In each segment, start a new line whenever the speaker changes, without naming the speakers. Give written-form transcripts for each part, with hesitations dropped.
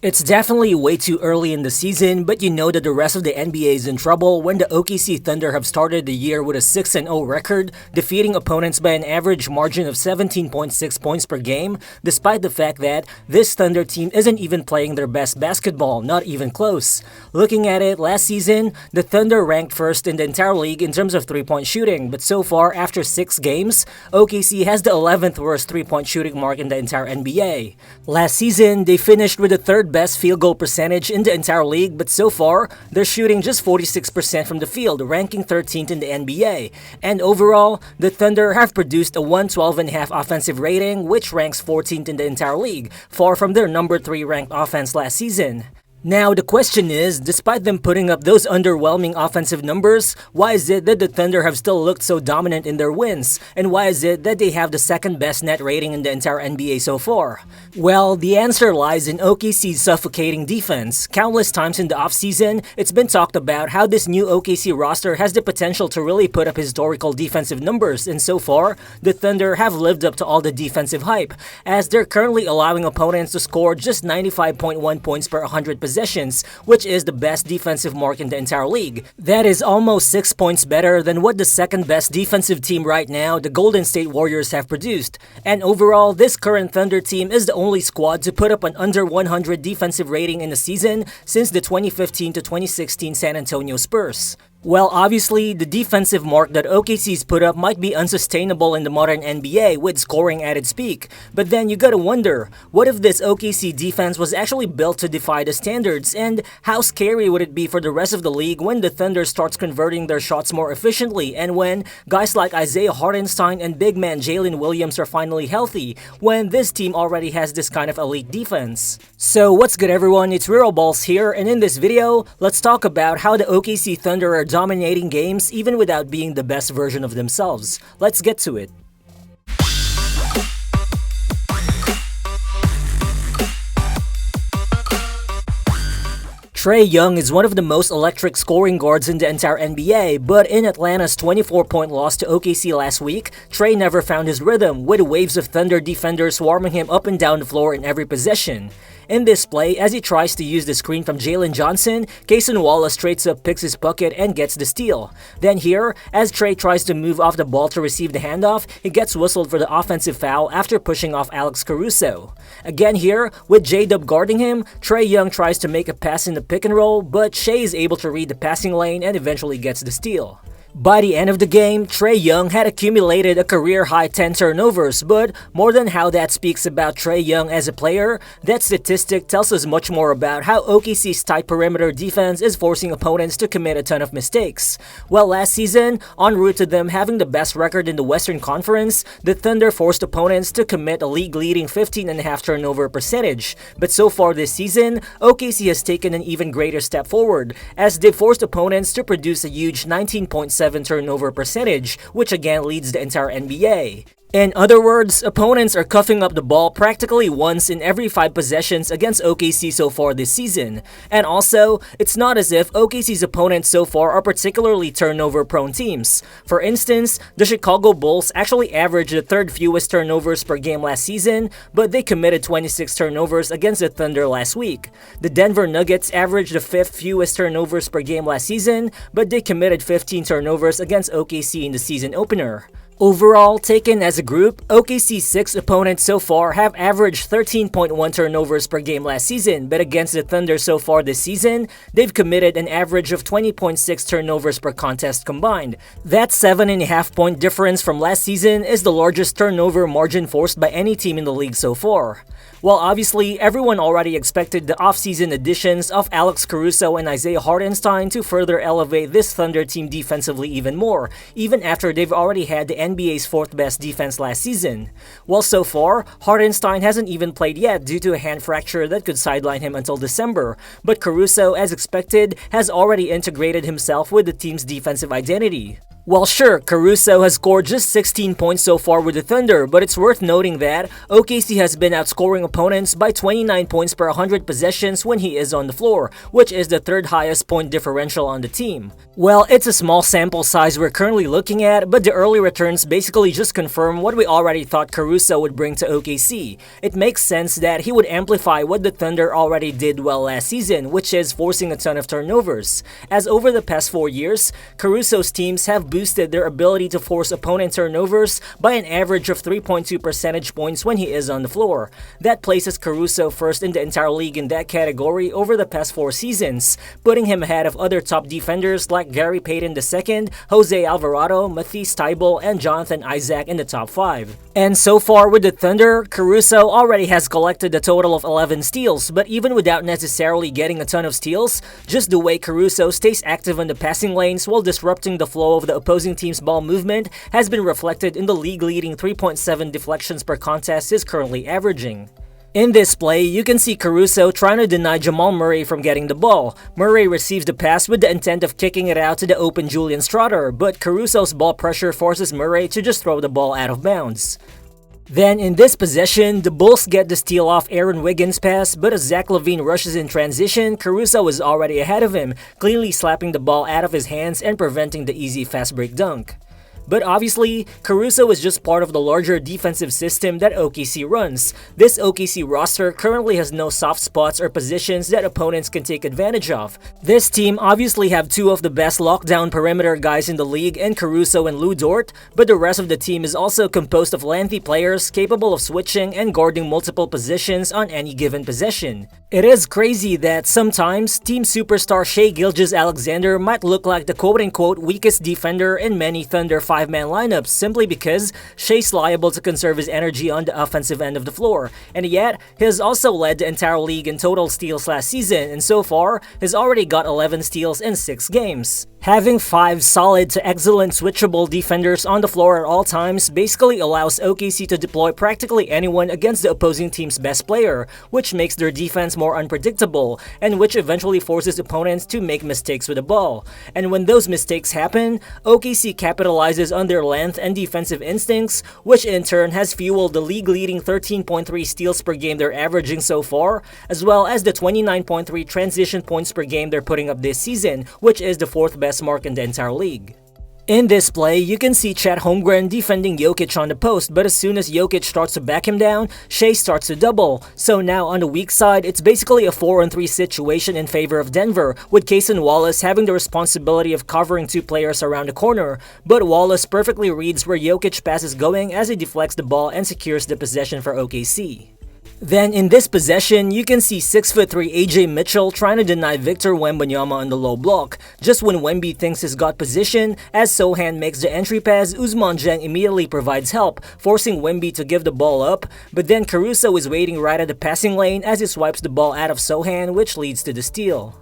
It's definitely way too early in the season, but you know that the rest of the NBA is in trouble when the OKC Thunder have started the year with a 6-0 record, defeating opponents by an average margin of 17.6 points per game, despite the fact that this Thunder team isn't even playing their best basketball, not even close. Looking at it, last season, the Thunder ranked first in the entire league in terms of three-point shooting, but so far, after 6 games, OKC has the 11th worst three-point shooting mark in the entire NBA. Last season, they finished with the third best field goal percentage in the entire league, but so far, they're shooting just 46% from the field, ranking 13th in the NBA. And overall, the Thunder have produced a 112.5 offensive rating, which ranks 14th in the entire league, far from their number 3 ranked offense last season. Now, the question is, despite them putting up those underwhelming offensive numbers, why is it that the Thunder have still looked so dominant in their wins? And why is it that they have the second best net rating in the entire NBA so far? Well, the answer lies in OKC's suffocating defense. Countless times in the offseason, it's been talked about how this new OKC roster has the potential to really put up historical defensive numbers, and so far, the Thunder have lived up to all the defensive hype, as they're currently allowing opponents to score just 95.1 points per 100 possessions, which is the best defensive mark in the entire league. That is almost 6 points better than what the second best defensive team right now, the Golden State Warriors, have produced. And overall, this current Thunder team is the only squad to put up an under 100 defensive rating in a season since the 2015 to 2016 San Antonio Spurs. Well, obviously, the defensive mark that OKC's put up might be unsustainable in the modern NBA with scoring at its peak. But then you gotta wonder, what if this OKC defense was actually built to defy the standards, and how scary would it be for the rest of the league when the Thunder starts converting their shots more efficiently, and when guys like Isaiah Hartenstein and big man Jalen Williams are finally healthy, when this team already has this kind of elite defense? So what's good everyone, it's Real Balls here, and in this video, let's talk about how the OKC Thunder are dominating games even without being the best version of themselves. Let's get to it. Trae Young is one of the most electric scoring guards in the entire NBA, but in Atlanta's 24-point loss to OKC last week, Trae never found his rhythm, with waves of Thunder defenders swarming him up and down the floor in every possession. In this play, as he tries to use the screen from Jalen Johnson, Cason Wallace straight up picks his bucket and gets the steal. Then here, as Trae tries to move off the ball to receive the handoff, he gets whistled for the offensive foul after pushing off Alex Caruso. Again here, with J-Dub guarding him, Trae Young tries to make a pass in the pick and roll, but Shai is able to read the passing lane and eventually gets the steal. By the end of the game, Trae Young had accumulated a career-high 10 turnovers, but more than how that speaks about Trae Young as a player, that statistic tells us much more about how OKC's tight perimeter defense is forcing opponents to commit a ton of mistakes. Well, last season, en route to them having the best record in the Western Conference, the Thunder forced opponents to commit a league-leading 15.5 turnover percentage. But so far this season, OKC has taken an even greater step forward, as they forced opponents to produce a huge 19.7 turnover percentage, which again leads the entire NBA. In other words, opponents are coughing up the ball practically once in every 5 possessions against OKC so far this season. And also, it's not as if OKC's opponents so far are particularly turnover-prone teams. For instance, the Chicago Bulls actually averaged the 3rd fewest turnovers per game last season, but they committed 26 turnovers against the Thunder last week. The Denver Nuggets averaged the 5th fewest turnovers per game last season, but they committed 15 turnovers against OKC in the season opener. Overall, taken as a group, OKC's 6 opponents so far have averaged 13.1 turnovers per game last season, but against the Thunder so far this season, they've committed an average of 20.6 turnovers per contest combined. That 7.5 point difference from last season is the largest turnover margin forced by any team in the league so far. While obviously, everyone already expected the offseason additions of Alex Caruso and Isaiah Hartenstein to further elevate this Thunder team defensively even more, even after they've already had the NBA's 4th best defense last season. Well, so far, Hartenstein hasn't even played yet due to a hand fracture that could sideline him until December, but Caruso, as expected, has already integrated himself with the team's defensive identity. Well, sure, Caruso has scored just 16 points so far with the Thunder, but it's worth noting that OKC has been outscoring opponents by 29 points per 100 possessions when he is on the floor, which is the third highest point differential on the team. Well, it's a small sample size we're currently looking at, but the early returns basically just confirm what we already thought Caruso would bring to OKC. It makes sense that he would amplify what the Thunder already did well last season, which is forcing a ton of turnovers. As over the past 4 years, Caruso's teams have boosted their ability to force opponent turnovers by an average of 3.2 percentage points when he is on the floor. That places Caruso first in the entire league in that category over the past 4 seasons, putting him ahead of other top defenders like Gary Payton II, Jose Alvarado, Matisse Thybulle, and Jonathan Isaac in the top 5. And so far with the Thunder, Caruso already has collected a total of 11 steals, but even without necessarily getting a ton of steals, just the way Caruso stays active in the passing lanes while disrupting the flow of the opposing team's ball movement has been reflected in the league-leading 3.7 deflections per contest is currently averaging. In this play, you can see Caruso trying to deny Jamal Murray from getting the ball. Murray receives the pass with the intent of kicking it out to the open Julian Strawther, but Caruso's ball pressure forces Murray to just throw the ball out of bounds. Then in this possession, the Bulls get the steal off Aaron Wiggins' pass, but as Zach LaVine rushes in transition, Caruso is already ahead of him, cleanly slapping the ball out of his hands and preventing the easy fast break dunk. But obviously, Caruso is just part of the larger defensive system that OKC runs. This OKC roster currently has no soft spots or positions that opponents can take advantage of. This team obviously have 2 of the best lockdown perimeter guys in the league in Caruso and Lu Dort, but the rest of the team is also composed of lengthy players capable of switching and guarding multiple positions on any given possession. It is crazy that sometimes team superstar Shai Gilgeous-Alexander might look like the quote-unquote weakest defender in many Thunder 5-man lineups simply because Shai's liable to conserve his energy on the offensive end of the floor, and yet he has also led the entire league in total steals last season, and so far has already got 11 steals in 6 games. Having 5 solid to excellent switchable defenders on the floor at all times basically allows OKC to deploy practically anyone against the opposing team's best player, which makes their defense more unpredictable, and which eventually forces opponents to make mistakes with the ball. And when those mistakes happen, OKC capitalizes on their length and defensive instincts, which in turn has fueled the league-leading 13.3 steals per game they're averaging so far, as well as the 29.3 transition points per game they're putting up this season, which is the 4th best mark in the entire league. In this play, you can see Chet Holmgren defending Jokic on the post, but as soon as Jokic starts to back him down, Shai starts to double. So now on the weak side, it's basically a 4-on-3 situation in favor of Denver, with Cason Wallace having the responsibility of covering 2 players around the corner, but Wallace perfectly reads where Jokic pass is going as he deflects the ball and secures the possession for OKC. Then in this possession, you can see 6'3" AJ Mitchell trying to deny Victor Wembanyama on the low block. Just when Wemby thinks he's got position, as Sochan makes the entry pass, Ousmane Dieng immediately provides help, forcing Wemby to give the ball up, but then Caruso is waiting right at the passing lane as he swipes the ball out of Sochan, which leads to the steal.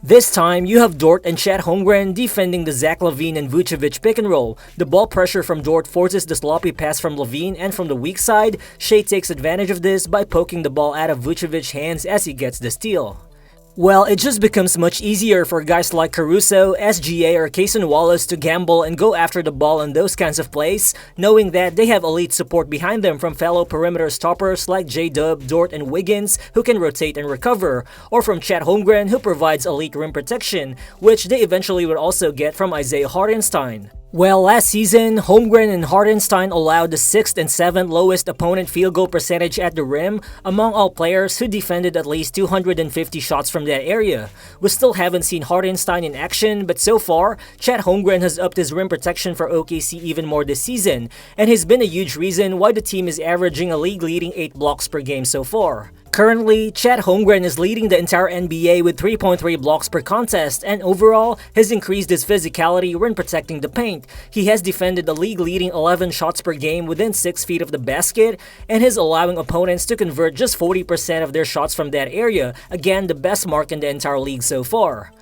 This time, you have Dort and Chet Holmgren defending the Zach LaVine and Vucevic pick and roll. The ball pressure from Dort forces the sloppy pass from LaVine, and from the weak side, Shai takes advantage of this by poking the ball out of Vucevic's hands as he gets the steal. Well, it just becomes much easier for guys like Caruso, SGA, or Cason Wallace to gamble and go after the ball in those kinds of plays, knowing that they have elite support behind them from fellow perimeter stoppers like J-Dub, Dort, and Wiggins who can rotate and recover, or from Chet Holmgren who provides elite rim protection, which they eventually would also get from Isaiah Hartenstein. Well, last season, Holmgren and Hartenstein allowed the 6th and 7th lowest opponent field goal percentage at the rim among all players who defended at least 250 shots from that area. We still haven't seen Hartenstein in action, but so far, Chet Holmgren has upped his rim protection for OKC even more this season, and he's been a huge reason why the team is averaging a league-leading 8 blocks per game so far. Currently, Chet Holmgren is leading the entire NBA with 3.3 blocks per contest, and overall, has increased his physicality when protecting the paint. He has defended the league-leading 11 shots per game within 6 feet of the basket, and is allowing opponents to convert just 40% of their shots from that area, again the best mark in the entire league so far.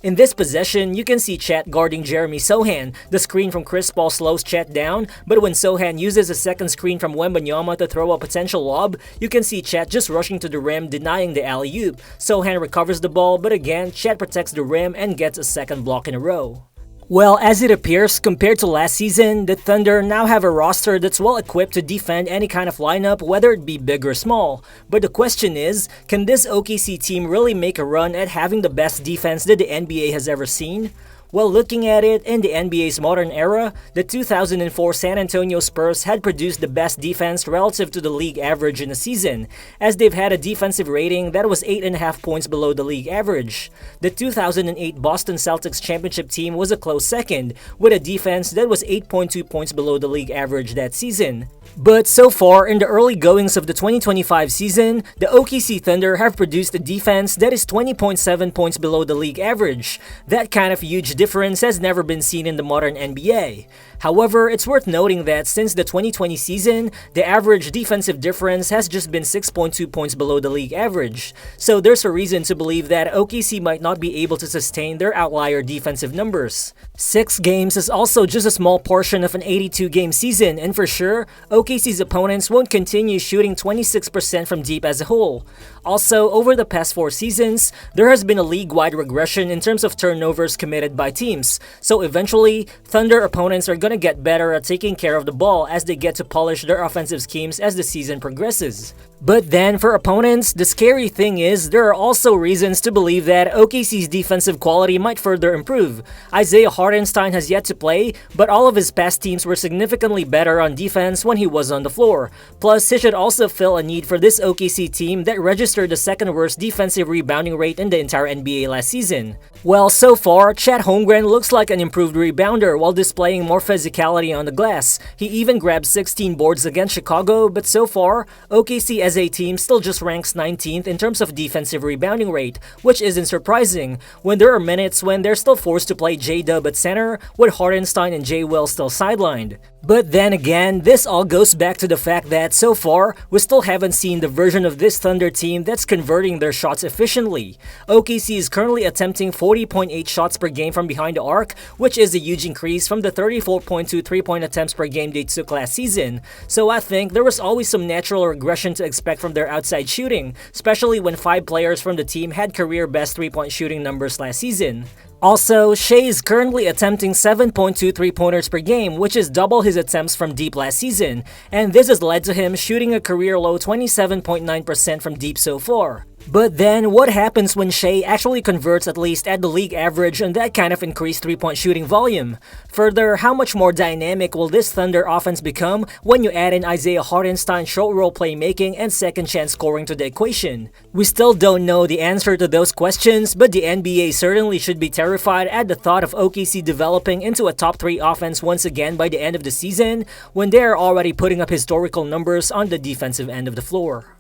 In this possession, you can see Chet guarding Jeremy Sochan. The screen from Chris Paul slows Chet down, but when Sochan uses a second screen from Wembanyama to throw a potential lob, you can see Chet just rushing to the rim, denying the alley-oop. Sochan recovers the ball, but again, Chet protects the rim and gets a second block in a row. Well, as it appears, compared to last season, the Thunder now have a roster that's well equipped to defend any kind of lineup, whether it be big or small. But the question is, can this OKC team really make a run at having the best defense that the NBA has ever seen? Well, looking at it, in the NBA's modern era, the 2004 San Antonio Spurs had produced the best defense relative to the league average in a season, as they've had a defensive rating that was 8.5 points below the league average. The 2008 Boston Celtics championship team was a close second, with a defense that was 8.2 points below the league average that season. But so far, in the early goings of the 2025 season, the OKC Thunder have produced a defense that is 20.7 points below the league average. That kind of huge difference has never been seen in the modern NBA. However, it's worth noting that since the 2020 season, the average defensive difference has just been 6.2 points below the league average. So there's a reason to believe that OKC might not be able to sustain their outlier defensive numbers. 6 games is also just a small portion of an 82-game season, and for sure, OKC's opponents won't continue shooting 26% from deep as a whole. Also, over the past 4 seasons, there has been a league-wide regression in terms of turnovers committed by teams, so eventually, Thunder opponents are gonna get better at taking care of the ball as they get to polish their offensive schemes as the season progresses. But then, for opponents, the scary thing is there are also reasons to believe that OKC's defensive quality might further improve. Isaiah Hartenstein has yet to play, but all of his past teams were significantly better on defense when he was on the floor. Plus, he should also fill a need for this OKC team that registered the second worst defensive rebounding rate in the entire NBA last season. Well, so far, Chet Holmgren looks like an improved rebounder while displaying more physicality on the glass. He even grabbed 16 boards against Chicago, but so far, OKC as a team still just ranks 19th in terms of defensive rebounding rate, which isn't surprising when there are minutes when they're still forced to play J-Dub at center with Hartenstein and J-Will still sidelined. But then again, this all goes back to the fact that so far, we still haven't seen the version of this Thunder team that's converting their shots efficiently. OKC is currently attempting 40.8 shots per game from behind the arc, which is a huge increase from the 34.2 3-point attempts per game they took last season. So I think there was always some natural regression to expect from their outside shooting, especially when 5 players from the team had career best 3-point shooting numbers last season. Also, Shai is currently attempting 7.2 3-pointers per game, which is double his attempts from deep last season, and this has led to him shooting a career-low 27.9% from deep so far. But then, what happens when Shai actually converts at least at the league average on that kind of increased 3-point shooting volume? Further, how much more dynamic will this Thunder offense become when you add in Isaiah Hartenstein's short roll playmaking and second chance scoring to the equation? We still don't know the answer to those questions, but the NBA certainly should be terrified at the thought of OKC developing into a top 3 offense once again by the end of the season, when they are already putting up historical numbers on the defensive end of the floor.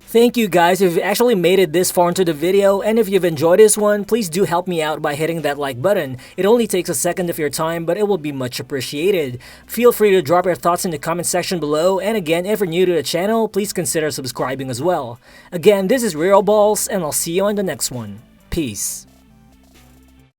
Thank you guys if you actually made it this far into the video, and if you've enjoyed this one, please do help me out by hitting that like button. It only takes a second of your time, but it will be much appreciated. Feel free to drop your thoughts in the comment section below, and again, if you're new to the channel, please consider subscribing as well. Again, this is Real Balls, and I'll see you on the next one. Peace.